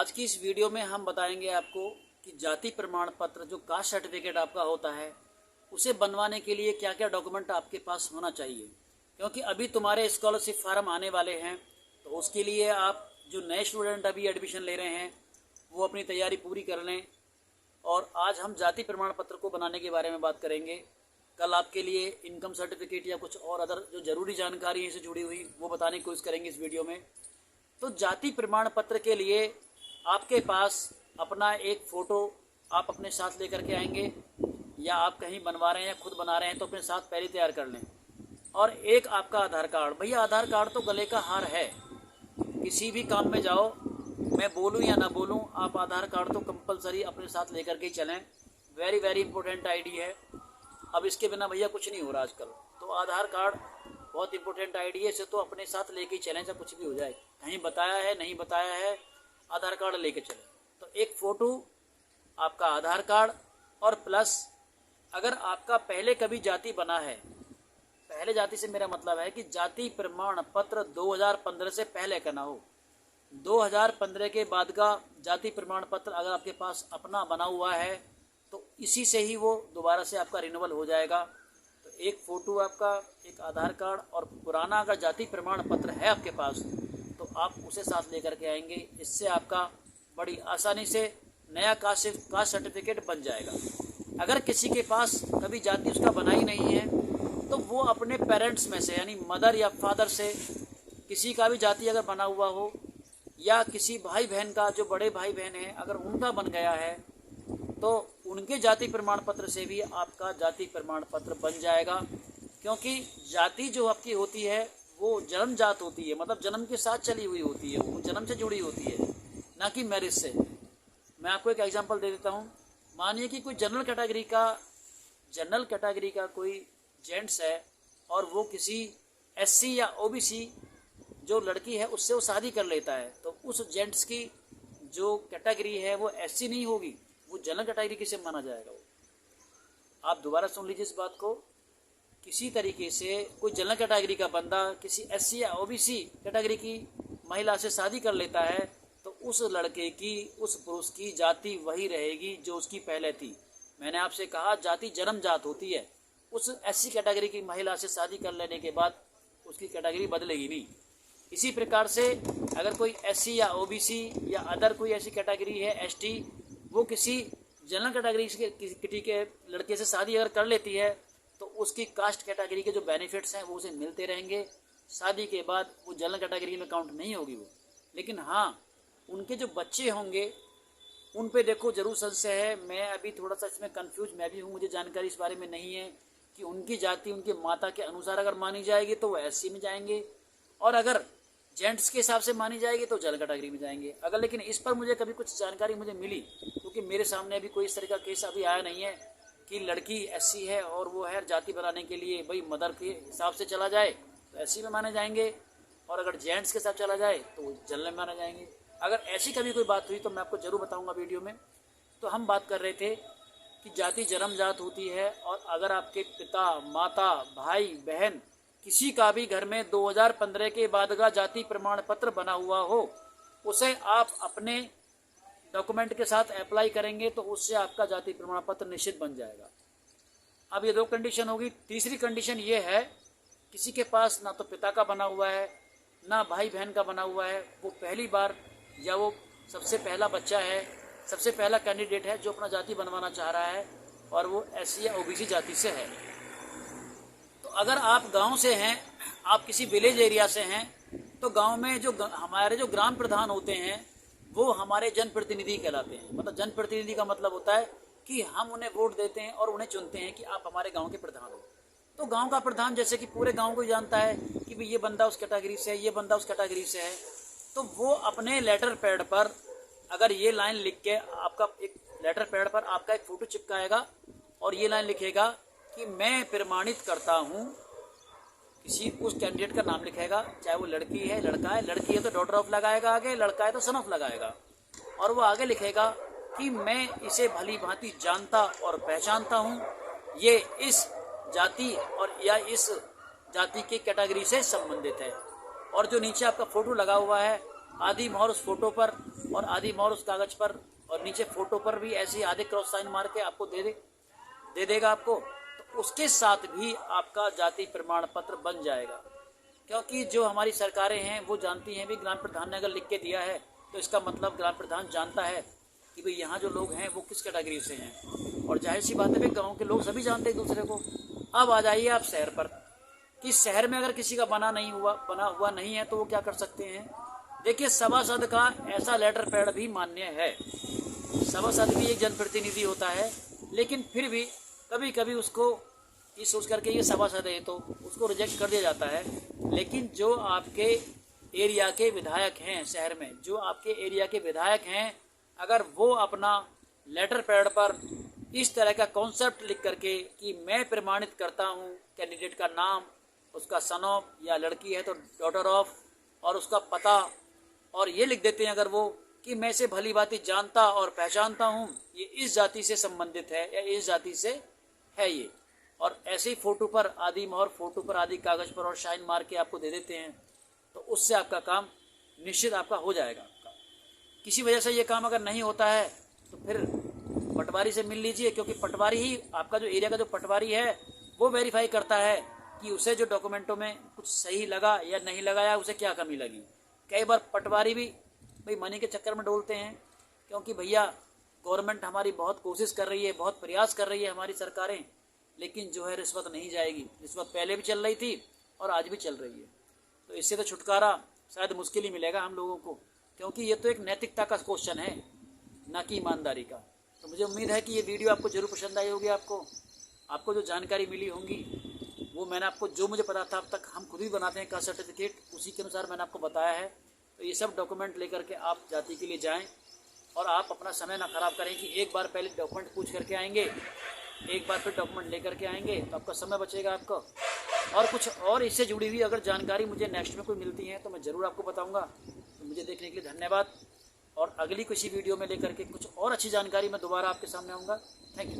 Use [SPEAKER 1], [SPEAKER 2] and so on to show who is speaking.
[SPEAKER 1] आज की इस वीडियो में हम बताएंगे आपको कि जाति प्रमाण पत्र जो कास्ट सर्टिफिकेट आपका होता है उसे बनवाने के लिए क्या क्या डॉक्यूमेंट आपके पास होना चाहिए, क्योंकि अभी तुम्हारे स्कॉलरशिप फार्म आने वाले हैं। तो उसके लिए आप जो नए स्टूडेंट अभी एडमिशन ले रहे हैं वो अपनी तैयारी पूरी कर लें। और आज हम जाति प्रमाण पत्र को बनाने के बारे में बात करेंगे। कल आपके लिए इनकम सर्टिफिकेट या कुछ और अदर जो ज़रूरी जानकारी है इससे जुड़ी हुई वो बताने की कोशिश करेंगे इस वीडियो में। तो जाति प्रमाण पत्र के लिए आपके पास अपना एक फ़ोटो आप अपने साथ लेकर के आएंगे, या आप कहीं बनवा रहे हैं या खुद बना रहे हैं तो अपने साथ पहले तैयार कर लें। और एक आपका आधार कार्ड। भैया आधार कार्ड तो गले का हार है, किसी भी काम में जाओ, मैं बोलूं या ना बोलूं, आप आधार कार्ड तो कंपलसरी अपने साथ लेकर के ही चलें। वेरी वेरी इंपॉर्टेंट आईडी है। अब इसके बिना भैया कुछ नहीं हो रहा आजकल। तो आधार कार्ड बहुत इंपॉर्टेंट आईडी है, इसे तो अपने साथ लेके ही चलें, चाहे कुछ भी हो जाए। कहीं बताया है नहीं बताया है, आधार कार्ड लेके चलें। तो एक फ़ोटो, आपका आधार कार्ड, और प्लस अगर आपका पहले कभी जाति बना है, पहले जाति से मेरा मतलब है कि जाति प्रमाण पत्र 2015 से पहले का ना हो। 2015 के बाद का जाति प्रमाण पत्र अगर आपके पास अपना बना हुआ है तो इसी से ही वो दोबारा से आपका रिन्यूअल हो जाएगा। तो एक फ़ोटो आपका, एक आधार कार्ड, और पुराना अगर जाति प्रमाण पत्र है आपके पास तो आप उसे साथ लेकर के आएंगे। इससे आपका बड़ी आसानी से नया कास्ट सर्टिफिकेट बन जाएगा। अगर किसी के पास कभी जाति उसका बना ही नहीं है तो वो अपने पेरेंट्स में से, यानी मदर या फादर से किसी का भी जाति अगर बना हुआ हो, या किसी भाई बहन का, जो बड़े भाई बहन हैं अगर उनका बन गया है तो उनके जाति प्रमाण पत्र से भी आपका जाति प्रमाण पत्र बन जाएगा। क्योंकि जाति जो आपकी होती है वो जन्म जात होती है, मतलब जन्म के साथ चली हुई होती है, वो जन्म से जुड़ी होती है, ना कि मैरिज से। मैं आपको एक एग्जांपल दे देता हूँ। मानिए कि कोई जनरल कैटेगरी का कोई जेंट्स है और वो किसी एससी या ओबीसी जो लड़की है उससे वो शादी कर लेता है, तो उस जेंट्स की जो कैटेगरी है वो एससी नहीं होगी, वो जनरल कैटेगरी किसे माना जाएगा। वो आप दोबारा सुन लीजिए इस बात को। किसी तरीके से कोई जनरल कैटेगरी का बंदा किसी एससी या ओबीसी कैटेगरी की महिला से शादी कर लेता है तो उस लड़के की, उस पुरुष की जाति वही रहेगी जो उसकी पहले थी। मैंने आपसे कहा जाति जन्म जात होती है। उस एससी कैटेगरी की महिला से शादी कर लेने के बाद उसकी कैटेगरी बदलेगी नहीं। इसी प्रकार से अगर कोई एससी या ओबीसी या अदर कोई ऐसी कैटेगरी है, एसटी, वो किसी जनरल कैटेगरी के लड़के से शादी अगर कर लेती है तो उसकी कास्ट कैटेगरी के जो बेनिफिट्स हैं वो उसे मिलते रहेंगे। शादी के बाद वो जनरल कैटेगरी में काउंट नहीं होगी वो। लेकिन हाँ, उनके जो बच्चे होंगे उन पे देखो जरूर संशय है। मैं अभी थोड़ा सा इसमें कंफ्यूज मैं भी हूँ, मुझे जानकारी इस बारे में नहीं है कि उनकी जाति उनके माता के अनुसार अगर मानी जाएगी तो वो एससी में जाएंगे, और अगर जेंट्स के हिसाब से मानी जाएगी तो जनरल कैटेगरी में जाएंगे। अगर लेकिन इस पर मुझे कभी कुछ जानकारी मुझे मिली, क्योंकि मेरे सामने अभी कोई इस तरह का केस अभी आया नहीं है कि लड़की एससी है और वो है जाति बनाने के लिए भाई मदर के हिसाब से चला जाए तो एससी में माने जाएंगे, और अगर जेंट्स के साथ चला जाए तो वो जनरल में माने जाएंगे। अगर ऐसी कभी कोई बात हुई तो मैं आपको ज़रूर बताऊंगा वीडियो में। तो हम बात कर रहे थे कि जाति जन्म जात होती है, और अगर आपके पिता, माता, भाई, बहन किसी का भी घर में 2015 के बाद का जाति प्रमाण पत्र बना हुआ हो, उसे आप अपने डॉक्यूमेंट के साथ अप्लाई करेंगे तो उससे आपका जाति प्रमाण पत्र निश्चित बन जाएगा। अब ये दो कंडीशन होगी। तीसरी कंडीशन ये है, किसी के पास ना तो पिता का बना हुआ है ना भाई बहन का बना हुआ है, वो पहली बार या वो सबसे पहला बच्चा है, सबसे पहला कैंडिडेट है जो अपना जाति बनवाना चाह रहा है, और वो एससी या ओबीसी जाति से है। तो अगर आप गांव से हैं, आप किसी विलेज एरिया से हैं, तो गांव में जो हमारे जो ग्राम प्रधान होते हैं वो हमारे जनप्रतिनिधि कहलाते हैं। मतलब जनप्रतिनिधि का मतलब होता है कि हम उन्हें वोट देते हैं और उन्हें चुनते हैं कि आप हमारे गांव के प्रधान हो। तो गांव का प्रधान जैसे कि पूरे गांव को जानता है कि भाई ये बंदा उस कैटेगरी से है, ये बंदा उस कैटेगरी से है, तो वो अपने लेटर पैड पर अगर ये लाइन लिख के, आपका एक लेटर पैड पर आपका एक फ़ोटो चिपकाएगा और ये लाइन लिखेगा कि मैं प्रमाणित करता हूँ, किसी उस कैंडिडेट का नाम लिखेगा, चाहे वो लड़की है लड़का है, लड़की है तो डॉटर ऑफ लगाएगा आगे, लड़का है तो सन ऑफ लगाएगा, और वो आगे लिखेगा कि मैं इसे भली भांति जानता और पहचानता हूँ, ये इस जाति और या इस जाति की कैटेगरी से संबंधित है। और जो नीचे आपका फ़ोटो लगा हुआ है, आदि मोहर उस फोटो पर और आदि मोहर उस कागज पर और नीचे फोटो पर भी ऐसे ही आधे क्रॉस साइन मार के आपको दे देगा आपको, तो उसके साथ भी आपका जाति प्रमाण पत्र बन जाएगा। क्योंकि जो हमारी सरकारें हैं वो जानती हैं भी ग्राम प्रधान ने अगर लिख के दिया है तो इसका मतलब ग्राम प्रधान जानता है कि भाई यहाँ जो लोग हैं वो किस कैटेगरी से हैं। और जाहिर सी बात है भाई गाँव के लोग सभी जानते हैं दूसरे को। अब आ जाइए आप शहर पर कि शहर में अगर किसी का बना हुआ नहीं है तो वो क्या कर सकते हैं। देखिए सभासद का ऐसा लेटर पैड भी मान्य है। सभासद भी एक जनप्रतिनिधि होता है, लेकिन फिर भी कभी कभी उसको ये सोच करके ये सभासद है तो उसको रिजेक्ट कर दिया जाता है। लेकिन जो आपके एरिया के विधायक हैं शहर में, जो आपके एरिया के विधायक हैं, अगर वो अपना लेटर पैड पर इस तरह का कॉन्सेप्ट लिख करके कि मैं प्रमाणित करता हूँ कैंडिडेट का नाम, उसका सन ऑफ या लड़की है तो डॉटर ऑफ, और उसका पता, और ये लिख देते हैं अगर वो कि मैं इसे भली भांति जानता और पहचानता हूँ, ये इस जाति से संबंधित है या इस जाति से है ये, और ऐसे ही फोटो पर आदि मोहर, फोटो पर आदि कागज पर और शाइन मार के आपको दे देते हैं, तो उससे आपका काम निश्चित आपका हो जाएगा। किसी वजह से ये काम अगर नहीं होता है तो फिर पटवारी से मिल लीजिए, क्योंकि पटवारी ही आपका जो एरिया का जो पटवारी है वो वेरीफाई करता है कि उसे जो डॉक्यूमेंटों में कुछ सही लगा या नहीं लगा या उसे क्या कमी लगी। कई बार पटवारी भी भाई मनी के चक्कर में डोलते हैं, क्योंकि भैया गवर्नमेंट हमारी बहुत कोशिश कर रही है, बहुत प्रयास कर रही है हमारी सरकारें, लेकिन जो है रिश्वत नहीं जाएगी। रिश्वत पहले भी चल रही थी और आज भी चल रही है, तो इससे तो छुटकारा शायद मुश्किल ही मिलेगा हम लोगों को, क्योंकि ये तो एक नैतिकता का क्वेश्चन है, ना कि ईमानदारी का। तो मुझे उम्मीद है कि ये वीडियो आपको जरूर पसंद आई होगी। आपको जो जानकारी मिली होंगी वो मैंने आपको, जो मुझे पता था अब तक, हम खुद भी बनाते हैं कास्ट सर्टिफिकेट, उसी के अनुसार मैंने आपको बताया है। तो ये सब डॉक्यूमेंट लेकर के आप जाति के लिए जाएं और आप अपना समय ना खराब करें कि एक बार पहले डॉक्यूमेंट पूछ करके आएंगे, एक बार फिर डॉक्यूमेंट लेकर के आएंगे, तो आपका समय बचेगा आपका। और कुछ और इससे जुड़ी हुई अगर जानकारी मुझे नेक्स्ट में कोई मिलती है तो मैं ज़रूर आपको बताऊंगा। तो मुझे देखने के लिए धन्यवाद, और अगली किसी वीडियो में लेकर के कुछ और अच्छी जानकारी मैं दोबारा आपके सामने आऊँगा। Thank you.